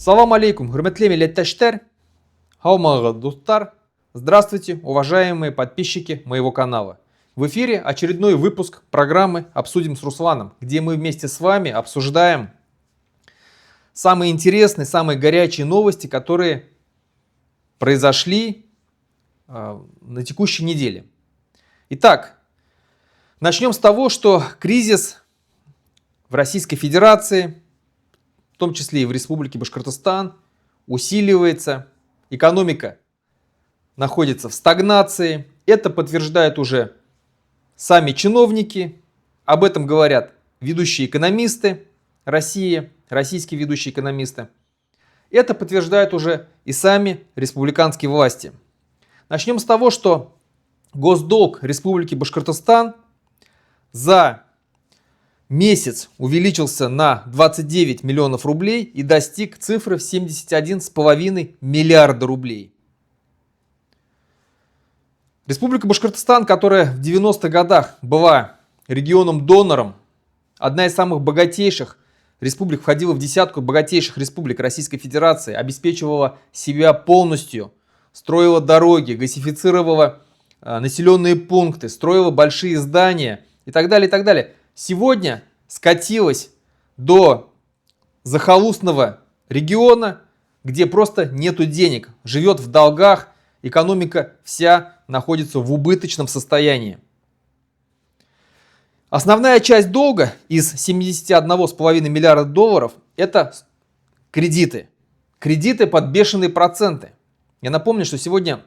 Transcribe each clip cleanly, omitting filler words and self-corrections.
Салам алейкум, хурматле милләттәштәр, һаумыгыз достар. Здравствуйте, уважаемые подписчики моего канала. В эфире очередной выпуск программы «Обсудим с Русланом», где мы вместе с вами обсуждаем самые интересные, самые горячие новости, которые произошли на текущей неделе. Итак, начнем с того, что кризис в Российской Федерации, в том числе и в Республике Башкортостан, усиливается. Экономика находится в стагнации. Это подтверждают уже сами чиновники. Об этом говорят ведущие экономисты России, российские ведущие экономисты. Это подтверждают уже и сами республиканские власти. Начнем с того, что госдолг Республики Башкортостан за месяц увеличился на 29 миллионов рублей и достиг цифры в 71,5 миллиарда рублей. Республика Башкортостан, которая в 90-х годах была регионом-донором, одна из самых богатейших республик, входила в десятку богатейших республик Российской Федерации, обеспечивала себя полностью, строила дороги, газифицировала населенные пункты, строила большие здания и так далее, и так далее. Сегодня скатилась до захолустного региона, где просто нету денег, живет в долгах, экономика вся находится в убыточном состоянии. Основная часть долга из 71,5 миллиарда долларов это кредиты. Кредиты под бешеные проценты. Я напомню, что сегодня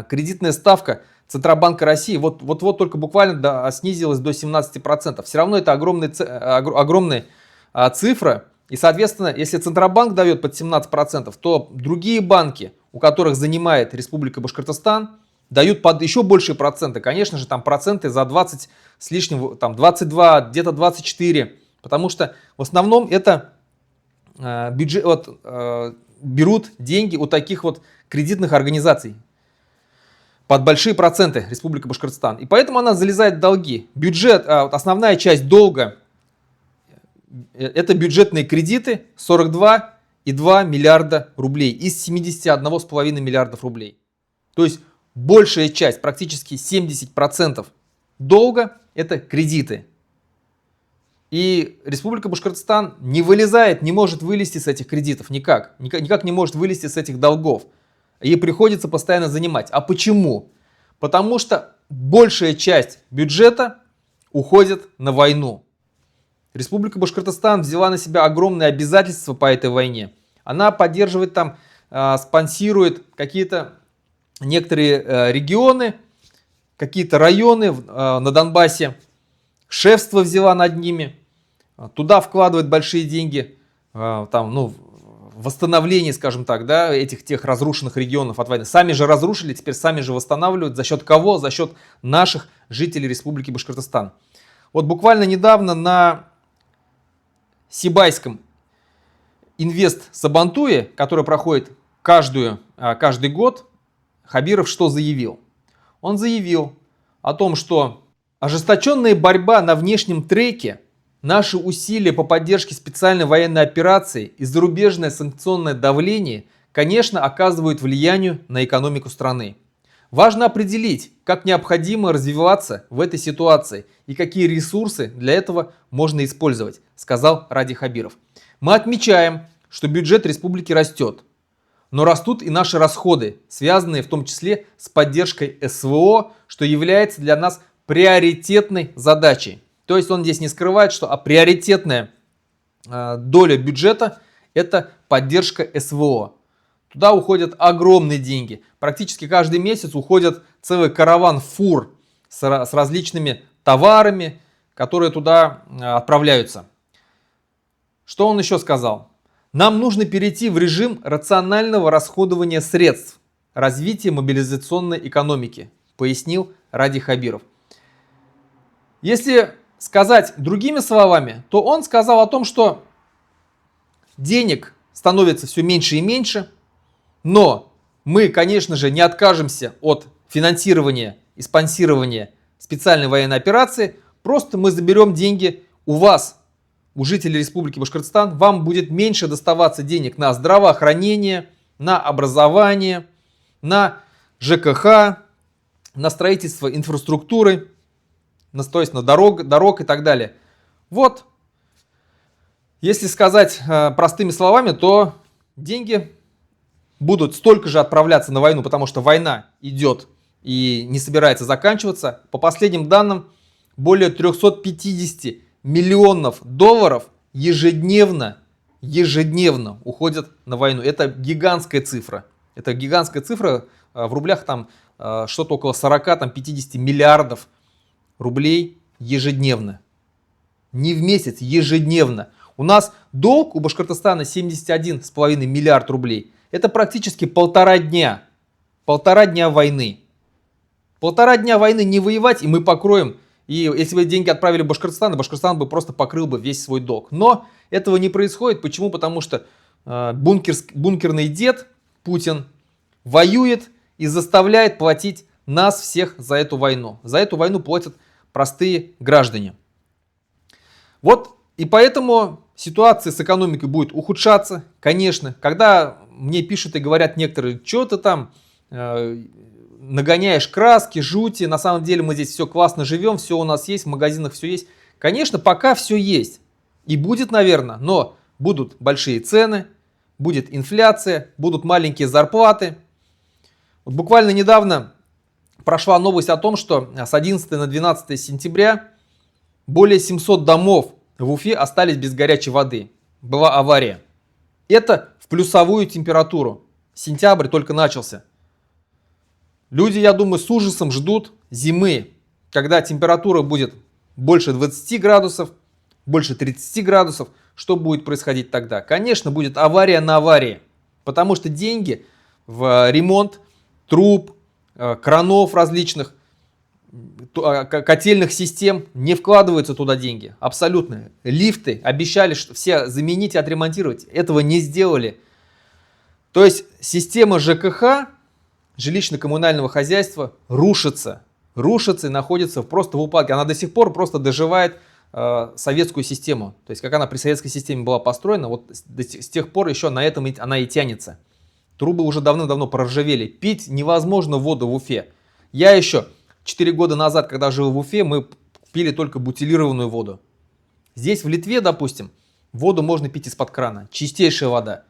кредитная ставка Центробанка России вот только буквально снизилась до 17%. Все равно это огромная цифра. И, соответственно, если Центробанк дает под 17%, то другие банки, у которых занимает Республика Башкортостан, дают под еще большие проценты. Конечно же, там проценты за 20 с лишним, там 22, где-то 24. Потому что в основном это берут деньги у таких вот кредитных организаций под большие проценты Республика Башкортостан. И поэтому она залезает в долги. Бюджет, основная часть долга, это бюджетные кредиты 42,2 миллиарда рублей из 71,5 миллиардов рублей. То есть большая часть, практически 70% долга это кредиты. И Республика Башкортостан не вылезает, не может вылезти с этих кредитов никак не может вылезти с этих долгов. Ей приходится постоянно занимать. А почему? Потому что большая часть бюджета уходит на войну. Республика Башкортостан взяла на себя огромные обязательства по этой войне. Она поддерживает там, спонсирует какие-то некоторые регионы, какие-то районы на Донбассе. Шефство взяла над ними. Туда вкладывает большие деньги. Восстановление, скажем так, да, тех разрушенных регионов от войны. Сами же разрушили, теперь сами же восстанавливают. За счет кого? За счет наших жителей Республики Башкортостан. Вот буквально недавно на Сибайском инвест-сабантуе, который проходит каждый год, Хабиров что заявил? Он заявил о том, что ожесточенная борьба на внешнем треке, наши усилия по поддержке специальной военной операции и зарубежное санкционное давление, конечно, оказывают влияние на экономику страны. Важно определить, как необходимо развиваться в этой ситуации и какие ресурсы для этого можно использовать, сказал Ради Хабиров. Мы отмечаем, что бюджет республики растет, но растут и наши расходы, связанные в том числе с поддержкой СВО, что является для нас приоритетной задачей. То есть он здесь не скрывает, что приоритетная доля бюджета это поддержка СВО. Туда уходят огромные деньги. Практически каждый месяц уходит целый караван фур с различными товарами, которые туда отправляются. Что он еще сказал? Нам нужно перейти в режим рационального расходования средств, развития мобилизационной экономики, пояснил Ради Хабиров. Если сказать другими словами, то он сказал о том, что денег становится все меньше и меньше, но мы, конечно же, не откажемся от финансирования и спонсирования специальной военной операции, просто мы заберем деньги у вас, у жителей Республики Башкортостан, вам будет меньше доставаться денег на здравоохранение, на образование, на ЖКХ, на строительство инфраструктуры, то есть на дорог и так далее. Вот, если сказать простыми словами, то деньги будут столько же отправляться на войну, потому что война идет и не собирается заканчиваться. По последним данным, более 350 миллионов долларов ежедневно уходят на войну. Это гигантская цифра. Это гигантская цифра. В рублях там что-то около 40-50 миллиардов рублей ежедневно. Не в месяц, ежедневно. У нас долг у Башкортостана 71,5 миллиард рублей. Это практически полтора дня. Полтора дня войны. Полтора дня войны не воевать, и мы покроем. И если бы деньги отправили в Башкортостан, Башкортостан бы просто покрыл бы весь свой долг. Но этого не происходит. Почему? Потому что бункерный дед Путин воюет и заставляет платить нас всех за эту войну. За эту войну платят простые граждане. Вот и поэтому ситуация с экономикой будет ухудшаться, конечно. Когда мне пишут и говорят некоторые, что ты там нагоняешь краски, жути, на самом деле мы здесь все классно живем, все у нас есть, в магазинах все есть. Конечно, пока все есть. И будет, наверное, но будут большие цены, будет инфляция, будут маленькие зарплаты. Вот буквально недавно прошла новость о том, что с 11 на 12 сентября более 700 домов в Уфе остались без горячей воды. Была авария. Это в плюсовую температуру. Сентябрь только начался. Люди, я думаю, с ужасом ждут зимы, когда температура будет больше 20 градусов, больше 30 градусов. Что будет происходить тогда? Конечно, будет авария на аварии. Потому что деньги в ремонт труб, кранов различных, котельных систем не вкладываются туда деньги. Абсолютно. Лифты обещали что все заменить и отремонтировать. Этого не сделали. То есть система ЖКХ, жилищно-коммунального хозяйства, рушится. Рушится и находится просто в упадке. Она до сих пор просто доживает советскую систему. То есть как она при советской системе была построена, вот с тех пор еще на этом она и тянется. Трубы уже давно-давно проржавели. Пить невозможно воду в Уфе. Я еще 4 года назад, когда жил в Уфе, мы пили только бутилированную воду. Здесь, в Литве, допустим, воду можно пить из-под крана. Чистейшая вода.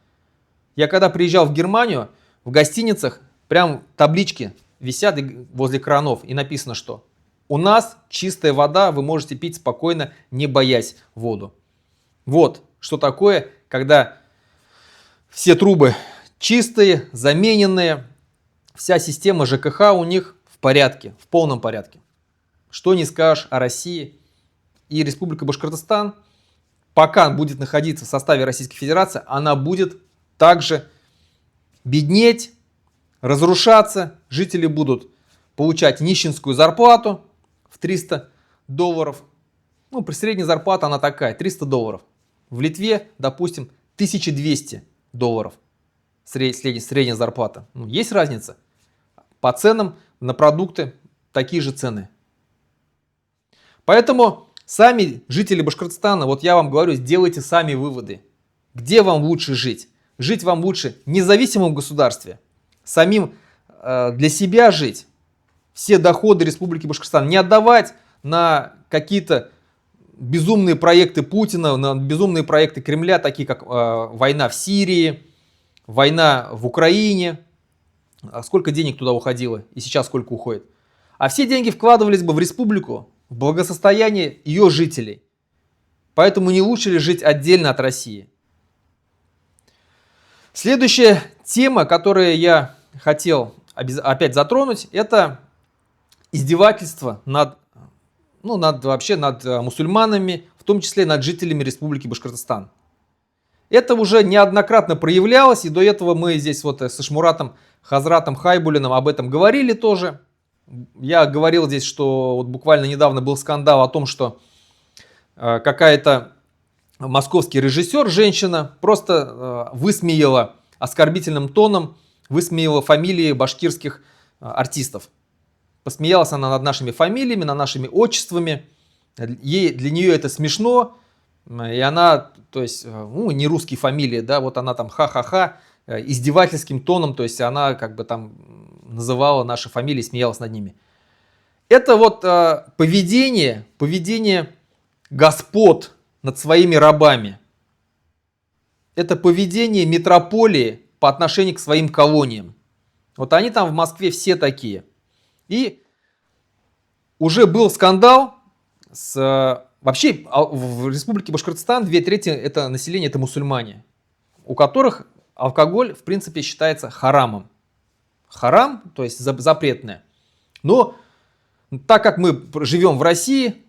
Я когда приезжал в Германию, в гостиницах прям таблички висят возле кранов. И написано, что у нас чистая вода, вы можете пить спокойно, не боясь воду. Вот что такое, когда все трубы чистые, замененные, вся система ЖКХ у них в порядке, в полном порядке. Что не скажешь о России. И Республика Башкортостан, пока будет находиться в составе Российской Федерации, она будет также беднеть, разрушаться. Жители будут получать нищенскую зарплату в $300. Ну, при средней зарплате она такая, $300. В Литве, допустим, $1200. Средняя зарплата. Ну, есть разница. По ценам на продукты такие же цены. Поэтому сами жители Башкортостана, вот я вам говорю, сделайте сами выводы. Где вам лучше жить? Жить вам лучше в независимом государстве, самим для себя жить, все доходы Республики Башкортостан не отдавать на какие-то безумные проекты Путина, на безумные проекты Кремля, такие как война в Сирии, война в Украине. Сколько денег туда уходило и сейчас сколько уходит. А все деньги вкладывались бы в республику, в благосостояние ее жителей. Поэтому не лучше ли жить отдельно от России? Следующая тема, которую я хотел опять затронуть, это издевательство над мусульманами, в том числе над жителями Республики Башкортостан. Это уже неоднократно проявлялось, и до этого мы здесь вот со Шмуратом Хазратом Хайбулиным об этом говорили тоже. Я говорил здесь, что вот буквально недавно был скандал о том, что какая-то московский режиссер, женщина, просто высмеяла оскорбительным тоном, высмеяла фамилии башкирских артистов. Посмеялась она над нашими фамилиями, над нашими отчествами. Для нее это смешно. И она, то есть, ну, не русские фамилии, да, вот она там ха-ха-ха, издевательским тоном, то есть она как бы там называла наши фамилии, смеялась над ними. Это вот поведение господ над своими рабами. Это поведение метрополии по отношению к своим колониям. Вот они там в Москве все такие. И уже был скандал вообще в Республике Башкортостан 2/3 это население, это мусульмане, у которых алкоголь в принципе считается харамом. Харам, то есть запретное. Но так как мы живем в России,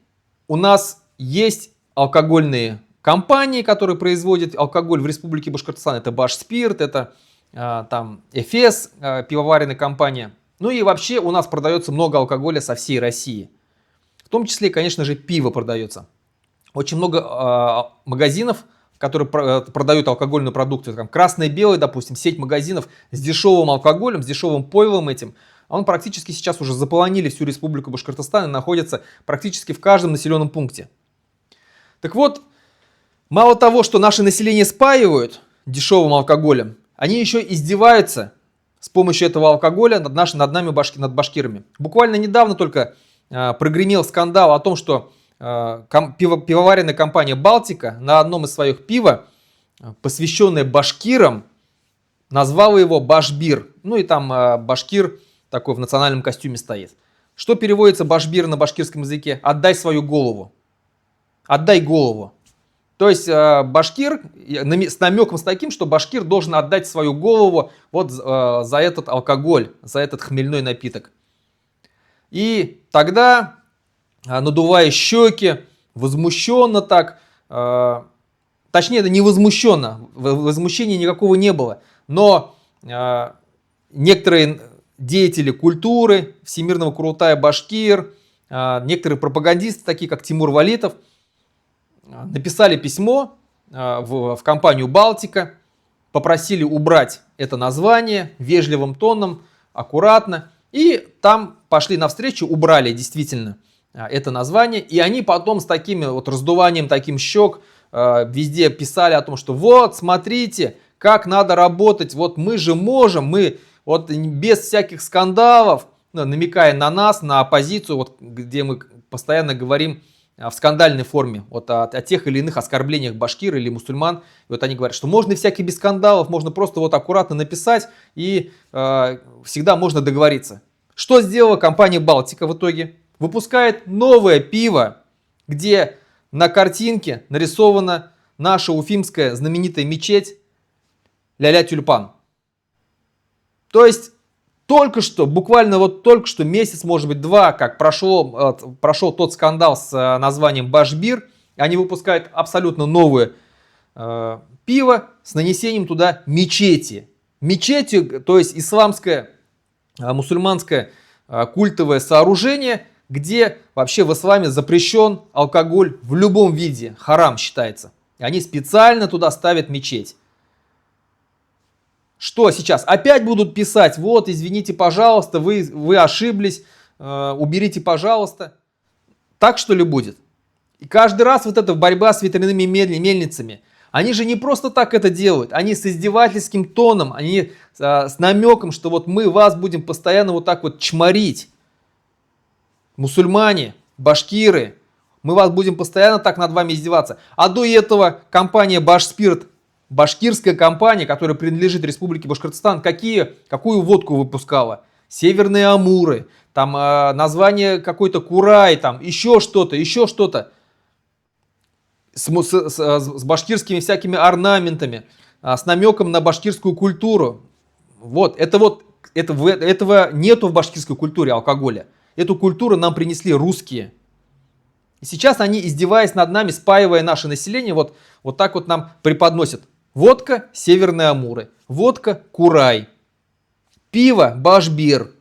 у нас есть алкогольные компании, которые производят алкоголь в Республике Башкортостан. Это Башспирт, это там Эфес, пивоваренная компания. Ну и вообще у нас продается много алкоголя со всей России. В том числе, конечно же, пиво продается. Очень много магазинов, которые продают алкогольную продукцию. Там красное-белое, допустим, сеть магазинов с дешевым алкоголем, с дешевым пойлом этим. Он практически сейчас уже заполонили всю Республику Башкортостан и находится практически в каждом населенном пункте. Так вот, мало того, что наше население спаивают дешевым алкоголем, они еще издеваются с помощью этого алкоголя над нами, над башкирами. Буквально недавно только прогремел скандал о том, что пивоваренная компания «Балтика» на одном из своих пива, посвященное башкирам, назвала его «Башбир». Ну и там башкир такой в национальном костюме стоит. Что переводится «башбир» на башкирском языке? «Отдай свою голову». «Отдай голову». То есть башкир с намеком с таким, что башкир должен отдать свою голову вот за этот алкоголь, за этот хмельной напиток. И тогда, надувая щеки, возмущенно так, точнее, это не возмущенно, возмущения никакого не было, но некоторые деятели культуры, Всемирного Курултая Башкир, некоторые пропагандисты, такие как Тимур Валитов, написали письмо в компанию «Балтика», попросили убрать это название вежливым тоном, аккуратно. И там пошли навстречу, убрали действительно это название. И они потом с таким вот раздуванием, таким щек везде писали о том, что вот, смотрите, как надо работать, вот мы же можем, мы вот без всяких скандалов, намекая на нас, на оппозицию, вот, где мы постоянно говорим в скандальной форме вот о тех или иных оскорблениях башкир или мусульман. И вот они говорят, что можно и всякие без скандалов, можно просто вот аккуратно написать и всегда можно договориться. Что сделала компания «Балтика» в итоге? Выпускает новое пиво, где на картинке нарисована наша уфимская знаменитая мечеть Ля-Ля Тюльпан. То есть только что, буквально вот только что месяц, может быть, два, как прошел тот скандал с названием «Башбир», они выпускают абсолютно новое пиво с нанесением туда мечети. Мечети, то есть исламское, мусульманское культовое сооружение, где вообще в исламе запрещен алкоголь в любом виде, харам считается. И они специально туда ставят мечеть. Что сейчас? Опять будут писать, вот, извините, пожалуйста, вы ошиблись, уберите, пожалуйста. Так что ли будет? И каждый раз вот эта борьба с ветряными мельницами. Они же не просто так это делают, они с издевательским тоном, они с намеком, что вот мы вас будем постоянно вот так вот чморить. Мусульмане, башкиры, мы вас будем постоянно так над вами издеваться. А до этого компания «Башспирт», башкирская компания, которая принадлежит Республике Башкортостан, какую водку выпускала? Северные Амуры, там название какой-то Курай, там еще что-то, еще что-то. С башкирскими всякими орнаментами, с намеком на башкирскую культуру. Этого нету в башкирской культуре алкоголя. Эту культуру нам принесли русские. И сейчас они, издеваясь над нами, спаивая наше население, вот так вот нам преподносят. Водка Северные Амуры, водка Курай, пиво Башбир,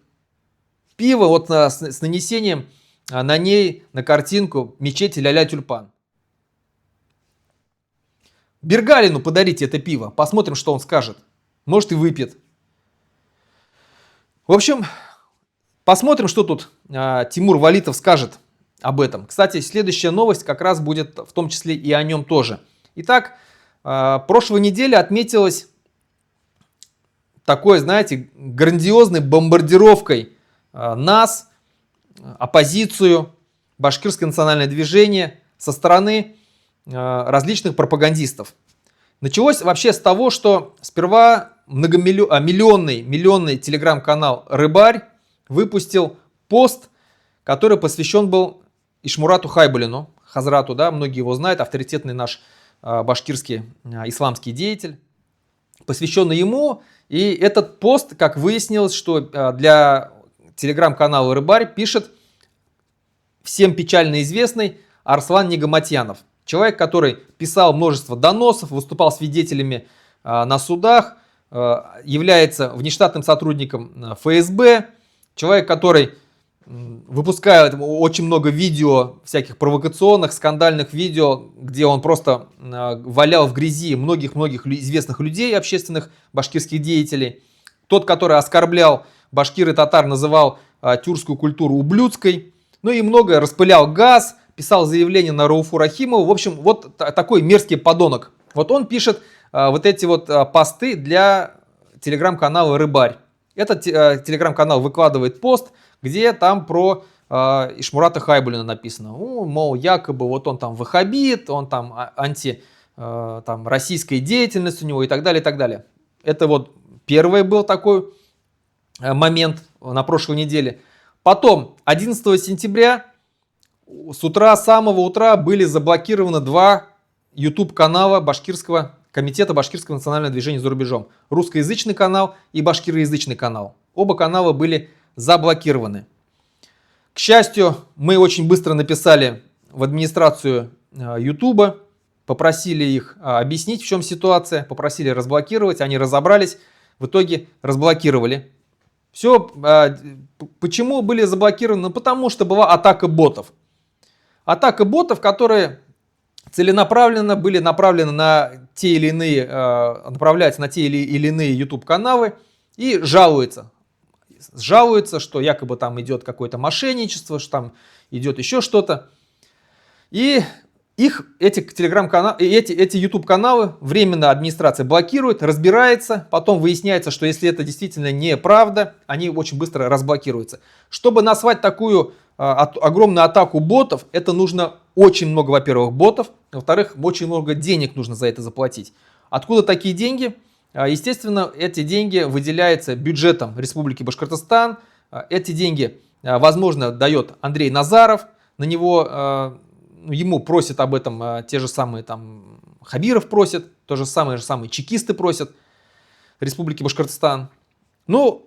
пиво вот с нанесением на ней, на картинку мечети Ля-Ля Тюльпан. Бергалину подарите это пиво, посмотрим, что он скажет. Может и выпьет. В общем, посмотрим, что тут Тимур Валитов скажет об этом. Кстати, следующая новость как раз будет в том числе и о нем тоже. Итак, прошлой неделе отметилась такой, знаете, грандиозной бомбардировкой нас, оппозицию, башкирское национальное движение со стороны различных пропагандистов. Началось вообще с того, что сперва миллионный телеграм-канал «Рыбарь» выпустил пост, который посвящен был Ишмурату Хайбуллину, Хазрату, да, многие его знают, авторитетный наш башкирский исламский деятель, посвященный ему. И этот пост, как выяснилось, что для телеграм-канала «Рыбарь» пишет всем печально известный Арслан Нигаматьянов. Человек, который писал множество доносов, выступал свидетелями на судах, является внештатным сотрудником ФСБ. Человек, который выпускает очень много видео, всяких провокационных, скандальных видео, где он просто валял в грязи многих-многих известных людей, общественных башкирских деятелей. Тот, который оскорблял башкир и татар, называл тюркскую культуру ублюдской. Ну и многое, распылял газ, писал заявление на Рауфу Рахимову. В общем, вот такой мерзкий подонок. Вот он пишет вот эти вот посты для телеграм-канала «Рыбарь». Этот телеграм-канал выкладывает пост, где там про Ишмурата Хайбуллина написано. Мол, якобы вот он там ваххабит, он там там, российская деятельность у него и так далее, и так далее. Это вот первый был такой момент на прошлой неделе. Потом, 11 сентября, с самого утра были заблокированы два YouTube-канала Комитета Башкирского национального движения за рубежом. Русскоязычный канал и башкироязычный канал. Оба канала были заблокированы. К счастью, мы очень быстро написали в администрацию YouTube, попросили их объяснить, в чем ситуация, попросили разблокировать, они разобрались, в итоге разблокировали. Все, почему были заблокированы? Ну, потому что была атака ботов. Атака ботов, которые целенаправленно были направлены на те или иные, направляются на те или иные YouTube-каналы и жалуются. Жалуются, что якобы там идет какое-то мошенничество, что там идет еще что-то. И эти YouTube-каналы временно администрация блокирует, разбирается, потом выясняется, что если это действительно неправда, они очень быстро разблокируются. Чтобы назвать такую огромную атаку ботов, это нужно очень много, во-первых, ботов, во-вторых, очень много денег нужно за это заплатить. Откуда такие деньги? Естественно, эти деньги выделяются бюджетом Республики Башкортостан. Эти деньги, возможно, дает Андрей Назаров. На него, ему просят об этом те же самые там Хабиров просят, то же самые чекисты просят Республики Башкортостан. Ну,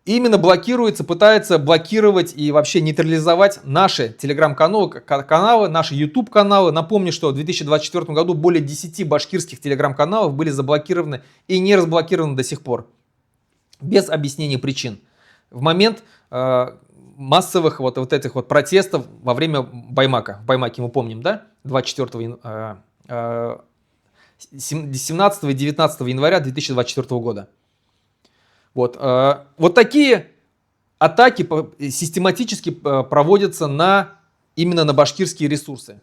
именно пытается блокировать и вообще нейтрализовать наши телеграм-каналы, наши YouTube-каналы. Напомню, что в 2024 году более 10 башкирских телеграм-каналов были заблокированы и не разблокированы до сих пор. Без объяснения причин. В момент массовых вот этих вот протестов во время Баймака. В Баймаке мы помним, да? 17 и 19 января 2024 года. Вот такие атаки систематически проводятся именно на башкирские ресурсы.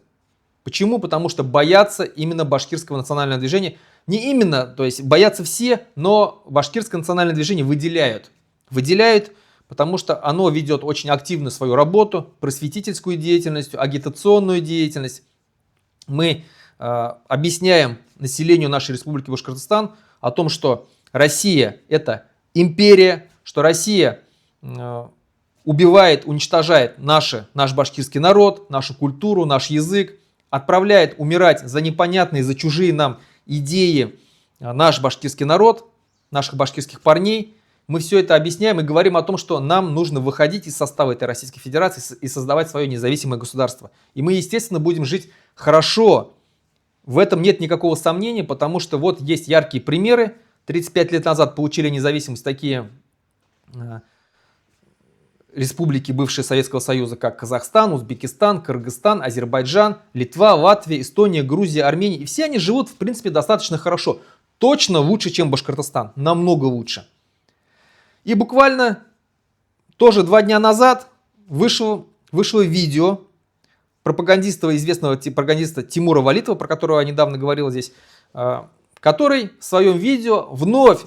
Почему? Потому что боятся именно башкирского национального движения. Не именно, то есть боятся все, но башкирское национальное движение выделяют. Выделяют, потому что оно ведет очень активно свою работу, просветительскую деятельность, агитационную деятельность. Мы объясняем населению нашей Республики Башкортостан о том, что Россия – это империя, что Россия убивает, уничтожает наш башкирский народ, нашу культуру, наш язык, отправляет умирать за непонятные, за чужие нам идеи наш башкирский народ, наших башкирских парней. Мы все это объясняем и говорим о том, что нам нужно выходить из состава этой Российской Федерации и создавать свое независимое государство. И мы, естественно, будем жить хорошо. В этом нет никакого сомнения, потому что вот есть яркие примеры. 35 лет назад получили независимость такие республики бывшего Советского Союза, как Казахстан, Узбекистан, Кыргызстан, Азербайджан, Литва, Латвия, Эстония, Грузия, Армения. И все они живут, в принципе, достаточно хорошо. Точно лучше, чем Башкортостан. Намного лучше. И буквально тоже 2 дня назад вышло видео пропагандиста, известного пропагандиста Тимура Валитова, про которого я недавно говорил здесь, который в своем видео вновь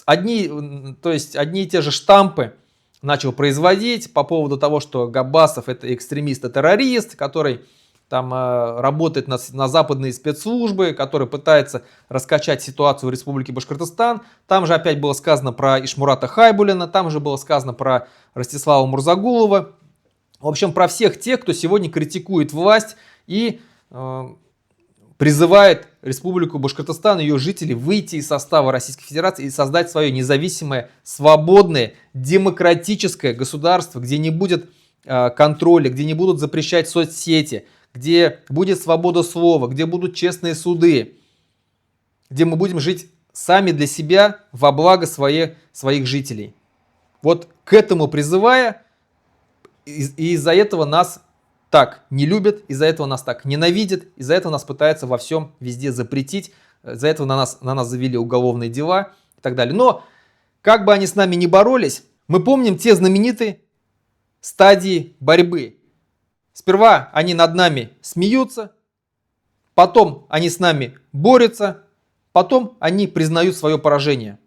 одни и те же штампы начал производить по поводу того, что Габбасов это экстремист и террорист, который там работает на западные спецслужбы, который пытается раскачать ситуацию в Республике Башкортостан. Там же опять было сказано про Ишмурата Хайбуллина, там же было сказано про Ростислава Мурзагулова. В общем, про всех тех, кто сегодня критикует власть и призывает Республику Башкортостан и ее жителей выйти из состава Российской Федерации и создать свое независимое, свободное, демократическое государство, где не будет контроля, где не будут запрещать соцсети, где будет свобода слова, где будут честные суды, где мы будем жить сами для себя во благо своих жителей. Вот к этому призывая, и из-за этого нас так не любят, из-за этого нас так ненавидят, из-за этого нас пытаются во всем везде запретить, из-за этого на нас завели уголовные дела и так далее. Но как бы они с нами ни боролись, мы помним те знаменитые стадии борьбы. Сперва они над нами смеются, потом они с нами борются, потом они признают свое поражение,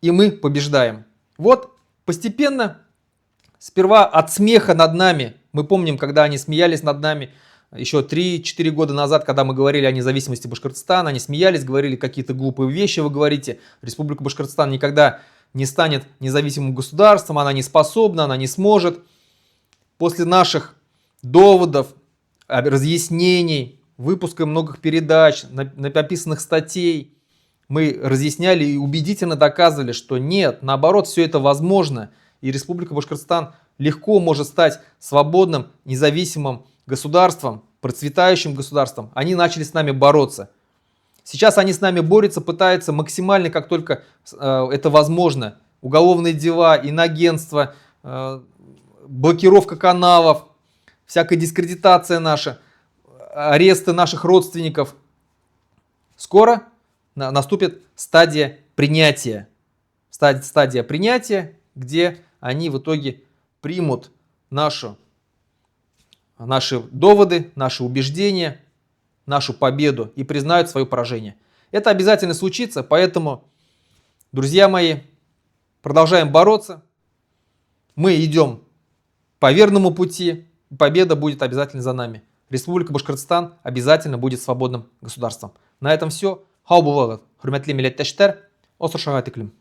и мы побеждаем. Вот постепенно, сперва от смеха над нами, мы помним, когда они смеялись над нами еще 3-4 года назад, когда мы говорили о независимости Башкортостана, они смеялись, говорили какие-то глупые вещи, вы говорите, Республика Башкортостан никогда не станет независимым государством, она не способна, она не сможет. После наших доводов, разъяснений, выпуска многих передач, написанных статей, мы разъясняли и убедительно доказывали, что нет, наоборот, все это возможно, и Республика Башкортостан легко может стать свободным, независимым государством, процветающим государством. Они начали с нами бороться. Сейчас они с нами борются, пытаются максимально, как только это возможно, уголовные дела, инагентство, блокировка каналов, всякая дискредитация наша, аресты наших родственников. Скоро наступит стадия принятия. Стадия принятия, где они в итоге примут наши доводы, наши убеждения, нашу победу и признают свое поражение. Это обязательно случится, поэтому, друзья мои, продолжаем бороться. Мы идем по верному пути, победа будет обязательно за нами. Республика Башкортостан обязательно будет свободным государством. На этом все. Хау булалат. Хурмәтле милләттәшләр, осыр шагат иклем.